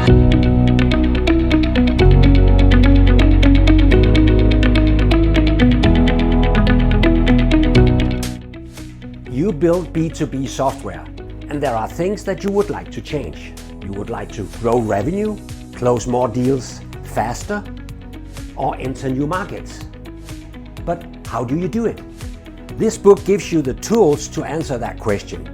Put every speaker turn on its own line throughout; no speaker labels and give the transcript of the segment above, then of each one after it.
You build B2B software, and there are things that you would like to change. You would like to grow revenue, close more deals faster, or enter new markets. But how do you do it? This book gives you the tools to answer that question.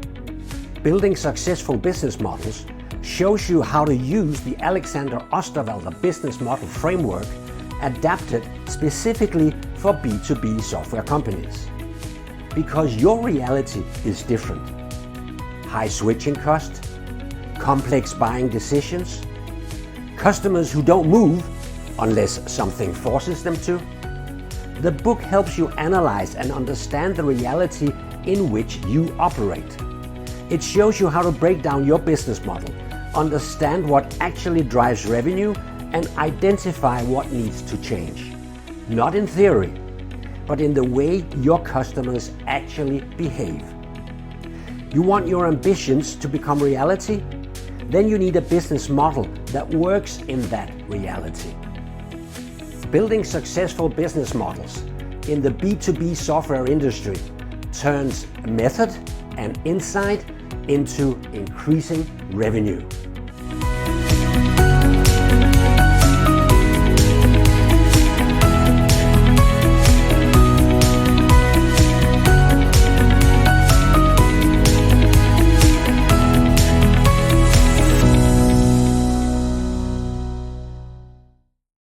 Building Successful Business Models shows you how to use the Alexander Osterwalder business model framework adapted specifically for B2B software companies. Because your reality is different. High switching cost, complex buying decisions, customers who don't move unless something forces them to. The book helps you analyze and understand the reality in which you operate. It shows you how to break down your business model, understand what actually drives revenue, and identify what needs to change. Not in theory, but in the way your customers actually behave. You want your ambitions to become reality? Then you need a business model that works in that reality. Building successful business models in the B2B software industry turns method and insight into increasing revenue.